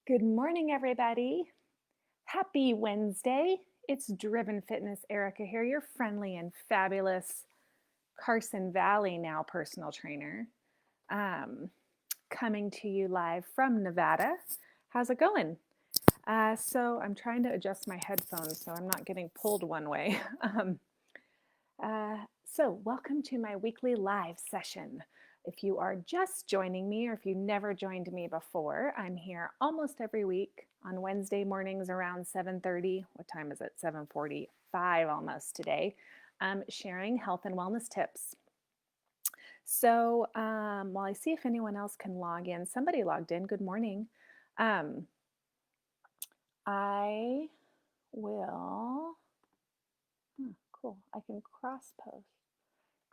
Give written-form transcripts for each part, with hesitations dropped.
Good morning, everybody. Happy Wednesday. It's Driven Fitness Erica here, your friendly and fabulous Carson Valley now personal trainer, um, coming to you live from Nevada. How's it going? So I'm trying to adjust my headphones so I'm not getting pulled one way. So welcome to my weekly live session. If you are just joining me or if you never joined me before, I'm here almost every week on Wednesday mornings around 7:30. What time is it? 7:45 almost today. Sharing health and wellness tips. So while I see if anyone else can log in, somebody logged in. Good morning. Um, I will. Cool. I can cross post.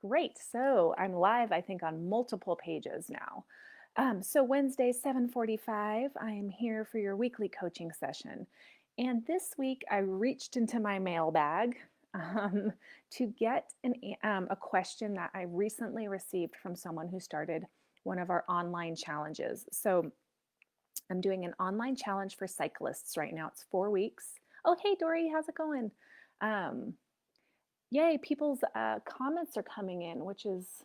Great. So I'm live, I think, on multiple pages now. So Wednesday, 7:45, I am here for your weekly coaching session. And this week, I reached into my mailbag um, to get a question that I recently received from someone who started one of our online challenges. So I'm doing an online challenge for cyclists right now. It's 4 weeks. Oh, hey, Dory, how's it going? Um, Yay, people's comments are coming in, which is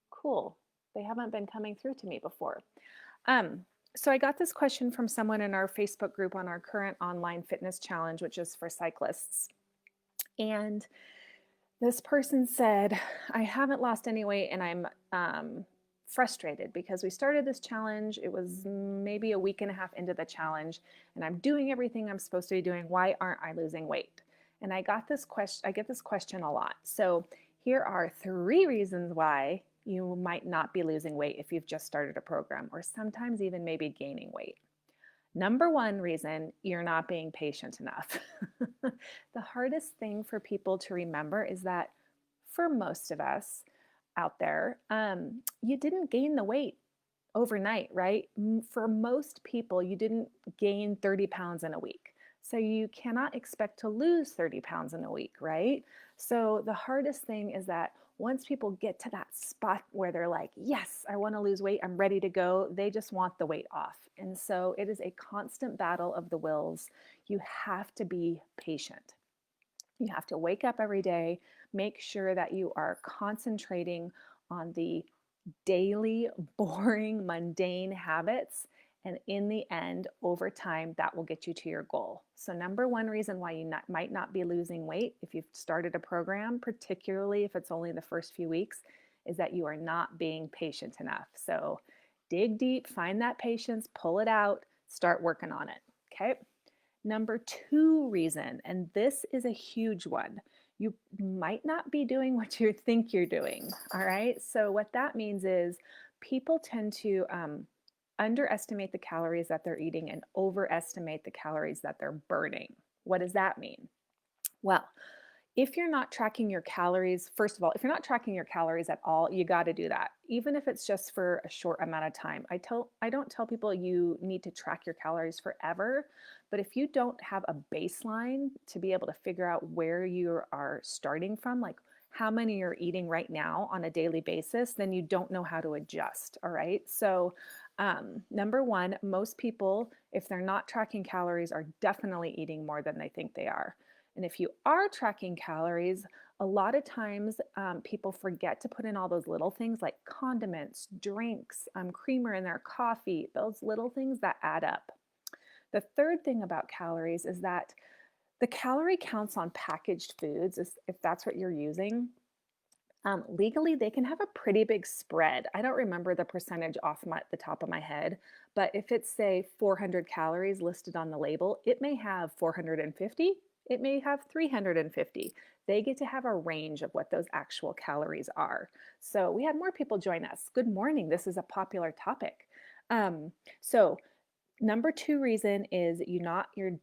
cool. They haven't been coming through to me before. Um, so I got this question from someone in our Facebook group on our current online fitness challenge, which is for cyclists. And this person said, I haven't lost any weight and I'm frustrated because we started this challenge. It was maybe a week and a half into the challenge and I'm doing everything I'm supposed to be doing. Why aren't I losing weight? And I get this question a lot. So here are 3 reasons why you might not be losing weight if you've just started a program, or sometimes even maybe gaining weight. Number one reason, you're not being patient enough. The hardest thing for people to remember is that for most of us out there, you didn't gain the weight overnight, right? For most people, you didn't gain 30 pounds in a week. So you cannot expect to lose 30 pounds in a week, right? So the hardest thing is that once people get to that spot where they're like, yes, I want to lose weight, I'm ready to go, they just want the weight off. And so it is a constant battle of the wills. You have to be patient. You have to wake up every day, make sure that you are concentrating on the daily, boring, mundane habits. And in the end, over time, that will get you to your goal. So, number one reason why you might not be losing weight if you've started a program, particularly if it's only the first few weeks, is that you are not being patient enough. So, dig deep, find that patience, pull it out, start working on it. Okay. Number two reason, and this is a huge one, you might not be doing what you think you're doing. All right. So, what that means is people tend to underestimate the calories that they're eating and overestimate the calories that they're burning. What does that mean? Well, if you're not tracking your calories, first of all, if you're not tracking your calories at all, you got to do that. Even if it's just for a short amount of time. I don't tell people you need to track your calories forever, but if you don't have a baseline to be able to figure out where you are starting from, like how many you're eating right now on a daily basis, then you don't know how to adjust. All right. So, number one, most people, if they're not tracking calories, are definitely eating more than they think they are. And if you are tracking calories, a lot of times people forget to put in all those little things like condiments, drinks, creamer in their coffee, those little things that add up. The third thing about calories is that the calorie counts on packaged foods, if that's what you're using, legally, they can have a pretty big spread. I don't remember the percentage off the top of my head, but if it's, say, 400 calories listed on the label, it may have 450, it may have 350. They get to have a range of what those actual calories are. So we had more people join us. Good morning. This is a popular topic. Um, so number two reason is you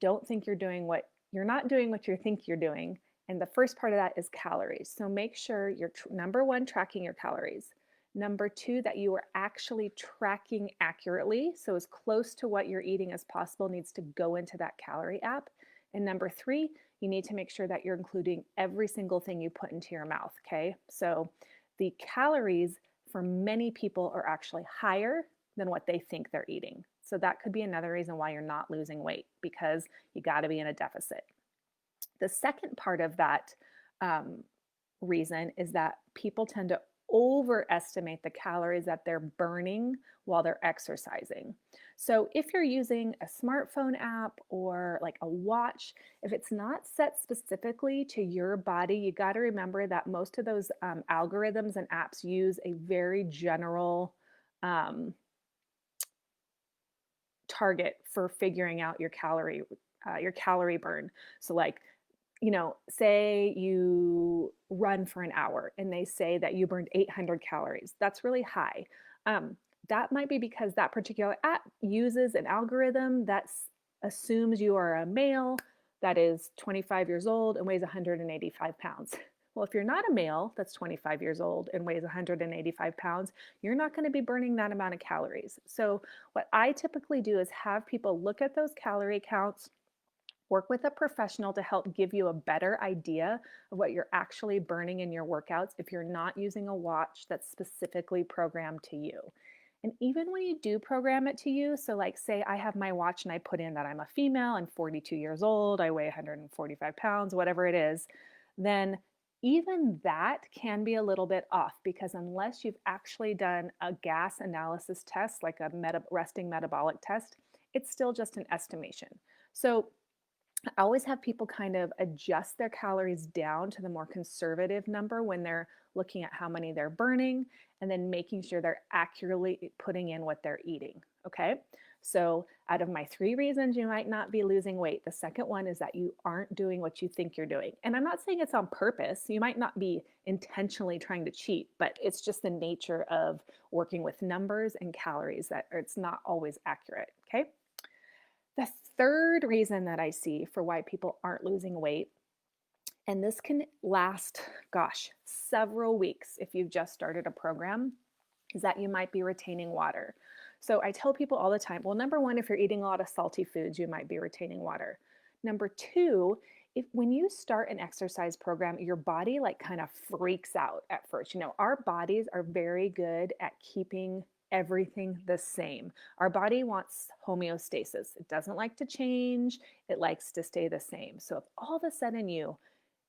don't think you're not doing what you think you're doing. And the first part of that is calories. So make sure you're number one, tracking your calories. Number two, that you are actually tracking accurately. So as close to what you're eating as possible needs to go into that calorie app. And number three, you need to make sure that you're including every single thing you put into your mouth. Okay. So the calories for many people are actually higher than what they think they're eating. So that could be another reason why you're not losing weight, because you got to be in a deficit. The second part of that um, reason is that people tend to overestimate the calories that they're burning while they're exercising. So if you're using a smartphone app or like a watch, if it's not set specifically to your body, you got to remember that most of those algorithms and apps use a very general um, target for figuring out your calorie burn. So like, say you run for an hour and they say that you burned 800 calories. That's really high. Um, that might be because that particular app uses an algorithm that assumes you are a male that is 25 years old and weighs 185 pounds. Well, if you're not a male that's 25 years old and weighs 185 pounds, you're not going to be burning that amount of calories. So, what I typically do is have people look at those calorie counts, work with a professional to help give you a better idea of what you're actually burning in your workouts if you're not using a watch that's specifically programmed to you. And even when you do program it to you, so like say I have my watch and I put in that I'm a female, I'm 42 years old, I weigh 145 pounds, whatever it is, then even that can be a little bit off, because unless you've actually done a gas analysis test, like a resting metabolic test, it's still just an estimation. So I always have people kind of adjust their calories down to the more conservative number when they're looking at how many they're burning, and then making sure they're accurately putting in what they're eating. Okay. So, out of my three reasons you might not be losing weight, the second one is that you aren't doing what you think you're doing. And I'm not saying it's on purpose. You might not be intentionally trying to cheat, but it's just the nature of working with numbers and calories that it's not always accurate. Okay. The third reason that I see for why people aren't losing weight, and this can last, gosh, several weeks if you've just started a program, is that you might be retaining water. So I tell people all the time, well, number one, if you're eating a lot of salty foods, you might be retaining water. Number two, if when you start an exercise program, your body like kind of freaks out at first. Our bodies are very good at keeping everything the same. Our body wants homeostasis. It doesn't like to change. It likes to stay the same. So if all of a sudden you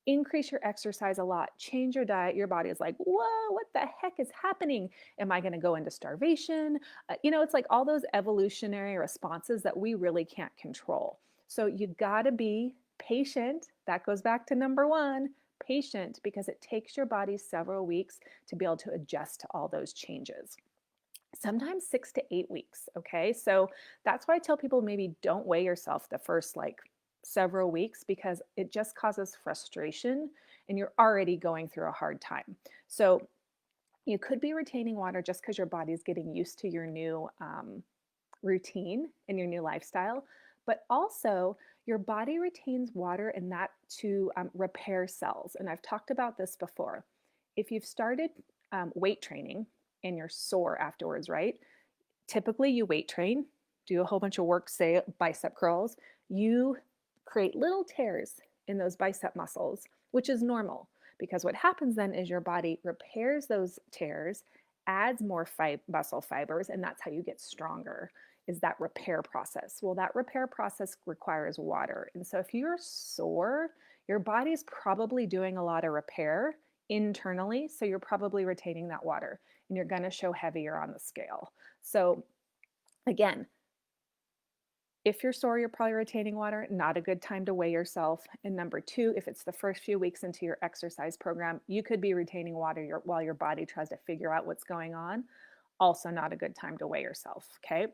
increase your exercise a lot, change your diet, your body is like, whoa, what the heck is happening? Am I going to go into starvation? It's like all those evolutionary responses that we really can't control. So you got to be patient. That goes back to number one, patient, because it takes your body several weeks to be able to adjust to all those changes. Sometimes 6 to 8 weeks. Okay. So that's why I tell people maybe don't weigh yourself the first like several weeks, because it just causes frustration and you're already going through a hard time. So you could be retaining water just because your body's getting used to your new routine and your new lifestyle. But also, your body retains water and that to repair cells. And I've talked about this before. If you've started weight training and you're sore afterwards, right? Typically, you weight train, do a whole bunch of work, say bicep curls. You create little tears in those bicep muscles, which is normal, because what happens then is your body repairs those tears, adds more muscle fibers, and that's how you get stronger, is that repair process. Well, that repair process requires water. And so if you're sore, your body's probably doing a lot of repair internally, so you're probably retaining that water and you're going to show heavier on the scale. So again, if you're sore, you're probably retaining water, not a good time to weigh yourself. And number two, if it's the first few weeks into your exercise program, you could be retaining water while your body tries to figure out what's going on. Also, not a good time to weigh yourself. Okay.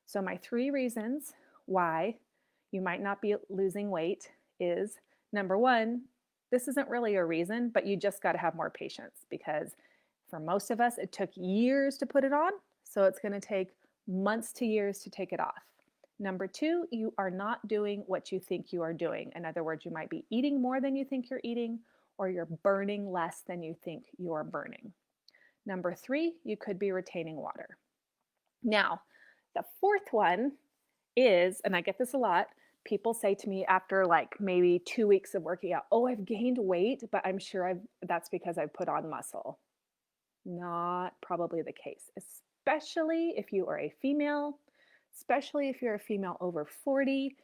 So, my three reasons why you might not be losing weight is number one, this isn't really a reason, but you just got to have more patience, because for most of us, it took years to put it on. So, it's going to take months to years to take it off. Number two, you are not doing what you think you are doing. In other words, you might be eating more than you think you're eating, or you're burning less than you think you're burning. Number three, you could be retaining water. Now, the fourth one is, and I get this a lot, people say to me after like maybe 2 weeks of working out, oh, I've gained weight, but I'm sure that's because I've put on muscle. Not probably the case, especially if you are a female, especially if you're a female over 40.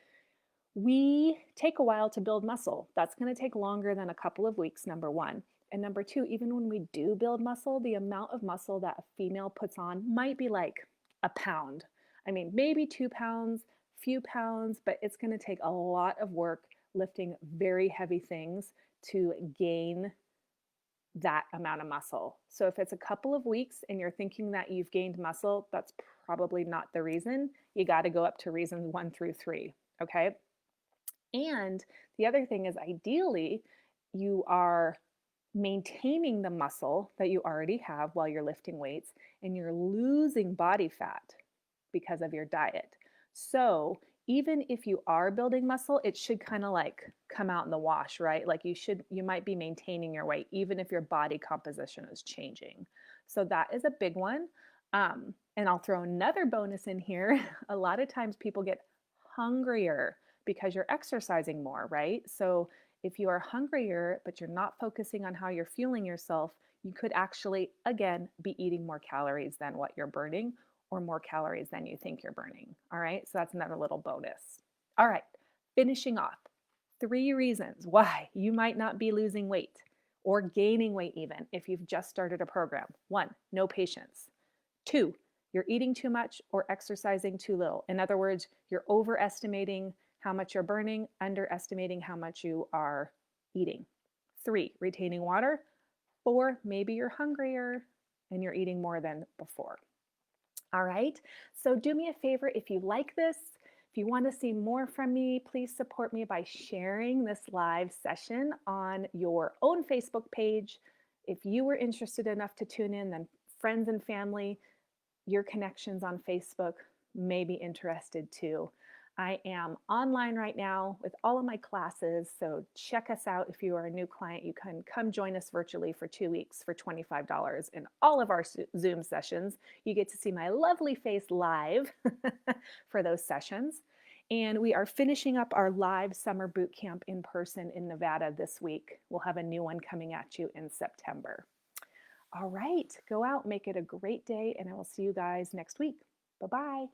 We take a while to build muscle. That's going to take longer than a couple of weeks, number one. And number two, even when we do build muscle, the amount of muscle that a female puts on might be like a pound. I mean, maybe 2 pounds, few pounds, but it's going to take a lot of work lifting very heavy things to gain that amount of muscle. So if it's a couple of weeks and you're thinking that you've gained muscle, that's probably not the reason. You got to go up to reasons 1 through 3. Okay. And the other thing is, ideally, you are maintaining the muscle that you already have while you're lifting weights, and you're losing body fat because of your diet. So even if you are building muscle, it should kind of like come out in the wash, right? Like you might be maintaining your weight even if your body composition is changing. So that is a big one. And I'll throw another bonus in here. A lot of times people get hungrier because you're exercising more, right? So if you are hungrier, but you're not focusing on how you're fueling yourself, you could actually, again, be eating more calories than what you're burning, or more calories than you think you're burning. All right, so that's another little bonus. All right, finishing off, 3 reasons why you might not be losing weight or gaining weight even if you've just started a program. 1, no patience. 2, you're eating too much or exercising too little. In other words, you're overestimating how much you're burning, underestimating how much you are eating. 3, retaining water. 4, maybe you're hungrier and you're eating more than before. All right, so do me a favor, if you like this, if you want to see more from me, please support me by sharing this live session on your own Facebook page. If you were interested enough to tune in, then friends and family, your connections on Facebook may be interested too. I am online right now with all of my classes, so check us out. If you are a new client, you can come join us virtually for 2 weeks for $25 in all of our Zoom sessions. You get to see my lovely face live for those sessions. And we are finishing up our live summer boot camp in person in Nevada this week. We'll have a new one coming at you in September. All right, go out, make it a great day, and I will see you guys next week. Bye-bye.